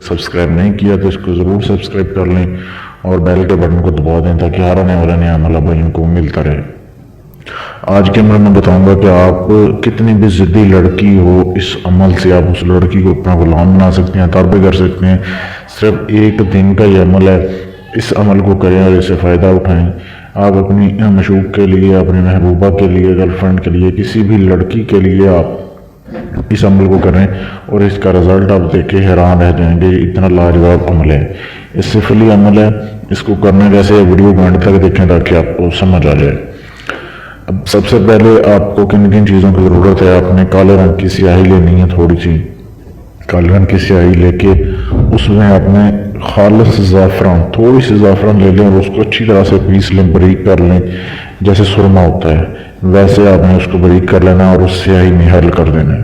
Subscribe نہیں کیا تو اس کو ضرور سبسکرائب کر لیں اور بیل کے بٹن کو دبا دیں تاکہ ہر آنے والا نیا عمل آپ کو ملتا رہے۔ آج کے عمل میں بتاؤں گا کہ آپ کتنی بھی ضدی لڑکی ہو، اس عمل سے آپ اس لڑکی کو اپنا غلام بنا سکتے ہیں، تابع کر سکتے ہیں۔ صرف ایک دن کا یہ عمل ہے، اس عمل کو کریں اور اس سے فائدہ اٹھائیں۔ آپ اپنی مشوق کے لیے، اپنی محبوبہ کے لیے، گرل فرینڈ کے لیے، کسی بھی لڑکی کے لیے آپ اس عمل کو کریں اور اس کا رزلٹ آپ دیکھیں حیران رہ جائیں گے۔ اتنا لاجواب عمل ہے، اس سے فلی عمل ہے۔ اس کو کرنے جیسے ویڈیو گھنٹے تک دیکھیں تاکہ آپ کو سمجھ آ جائے۔ اب سب سے پہلے آپ کو کن کن چیزوں کی ضرورت ہے؟ آپ نے کالے رنگ کی سیاہی لینی ہے، تھوڑی سی کالے رنگ کی سیاہی لے کے اس میں آپ نے خالص زعفران، تھوڑی سی زعفران لے لیں اور اس کو اچھی طرح سے پیس لیں، باریک کر لیں، جیسے سرما ہوتا ہے ویسے آپ نے اس کو باریک کر لینا اور اس سیاہی میں حل کر دینا ہے۔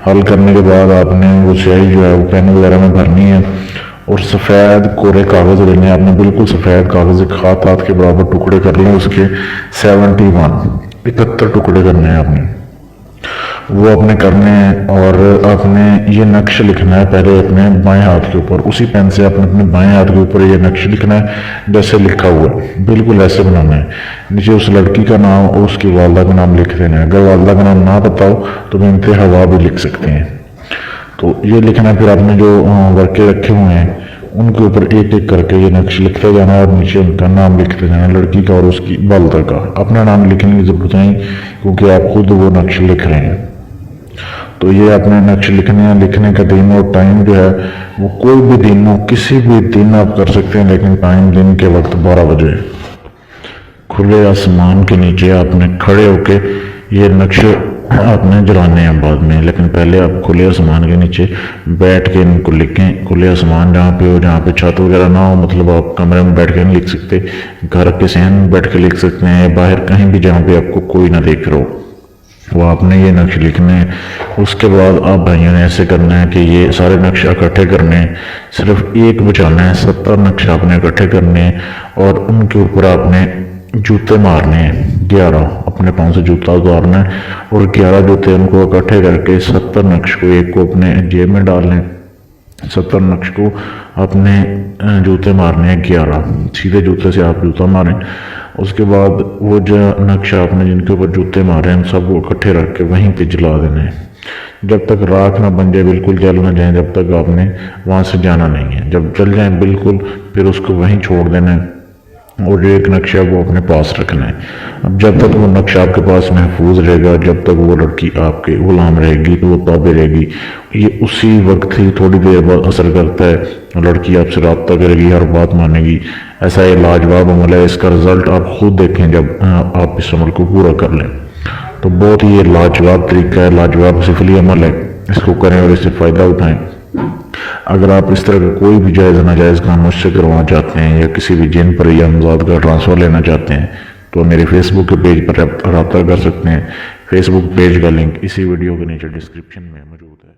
حل کرنے کے بعد آپ نے وہ سیاہی جو ہے وہ پین وغیرہ میں بھرنی ہے اور سفید کورے کاغذ لینے ہیں۔ آپ نے بالکل سفید کاغذ ایک ہاتھ کے برابر ٹکڑے کر لیں، اس کے 71 ٹکڑے کرنے ہیں آپ نے، وہ آپ نے کرنے ہیں۔ اور آپ نے یہ نقش لکھنا ہے پہلے اپنے بائیں ہاتھ کے اوپر، اسی پین سے آپ نے اپنے بائیں ہاتھ کے اوپر یہ نقش لکھنا ہے جیسے لکھا ہوا ہے، بالکل ایسے بنانا ہے۔ نیچے اس لڑکی کا نام اور اس کی والدہ کا نام لکھ دینا ہے۔ اگر والدہ کا نام نہ پتا ہو تو بنت حوا بھی لکھ سکتے ہیں۔ تو یہ لکھنا ہے، پھر آپ نے جو ورقے رکھے ہوئے ہیں ان کے اوپر ایک ایک کر کے یہ نقش لکھتے جانا ہے اور نیچے ان کا نام لکھتے جانا، لڑکی کا اور اس کی والدہ کا۔ اپنا نام لکھنے کی ضرورت نہیں کیونکہ آپ خود وہ نقش لکھ رہے ہیں۔ تو یہ اپنے نقش لکھنے ہیں، لکھنے کا دن اور ٹائم جو ہے وہ کوئی بھی دن ہو، کسی بھی دن آپ کر سکتے ہیں، لیکن ٹائم دن کے وقت 12 بجے کھلے آسمان کے نیچے آپ نے کھڑے ہو کے یہ نقش آپ نے جلانے ہیں بعد میں، لیکن پہلے آپ کھلے آسمان کے نیچے بیٹھ کے ان کو لکھیں۔ کھلے آسمان جہاں پہ ہو، جہاں پہ چھت وغیرہ نہ ہو، مطلب آپ کمرے میں بیٹھ کے نہیں لکھ سکتے، گھر کے صحن میں بیٹھ کے لکھ سکتے ہیں، باہر کہیں بھی جہاں پہ آپ کو کوئی نہ دیکھ رہا ہو، وہ آپ نے یہ نقش لکھنے ہیں۔ اس کے بعد آپ بھائیوں نے ایسے کرنا ہے کہ یہ سارے نقش اکٹھے کرنے ہیں، صرف ایک بچانا ہے، 70 نقش آپ نے اکٹھے کرنے ہیں اور ان کے اوپر آپ نے جوتے مارنے ہیں 11، اپنے پاؤں سے جوتا اتارنا ہے اور 11 جوتے ان کو اکٹھے کر کے 70 نقش کو ایک کو اپنے جیب میں ڈال لیں۔ 70 نقش کو اپنے جوتے مارنے ہیں 11، سیدھے جوتے سے آپ جوتا ماریں۔ اس کے بعد وہ جو نقش آپ نے جن کے اوپر جوتے مارے ہیں سب کو اکٹھے رکھ کے وہیں پہ جلا دینے ہیں، جب تک راکھ نہ بن جائے، بالکل جل نہ جائیں، جب تک آپ نے وہاں سے جانا نہیں ہے۔ جب جل جائیں بالکل پھر اس کو وہیں چھوڑ دینا ہے اور جو ایک نقش ہے وہ اپنے پاس رکھنا ہے۔ اب جب تک وہ نقش آپ کے پاس محفوظ رہے گا، جب تک وہ لڑکی آپ کے غلام رہے گی، وہ تابع رہے گی، یہ اسی وقت ہی تھوڑی دیر بعد اثر کرتا ہے، لڑکی آپ سے رابطہ کرے گی، ہر بات مانے گی۔ ایسا یہ لاجواب عمل ہے، اس کا رزلٹ آپ خود دیکھیں جب آپ اس عمل کو پورا کر لیں۔ تو بہت ہی یہ لاجواب طریقہ ہے، لاجواب سفلی عمل ہے، اس کو کریں اور اس سے فائدہ اٹھائیں۔ اگر آپ اس طرح کا کوئی بھی جائز ناجائز کام مجھ سے کروانا چاہتے ہیں یا کسی بھی جن پر یا امزاد کا ٹرانسفر لینا چاہتے ہیں تو میرے فیس بک کے پیج پر رابطہ کر سکتے ہیں۔ فیس بک پیج کا لنک اسی ویڈیو کے نیچے ڈسکرپشن میں موجود ہے۔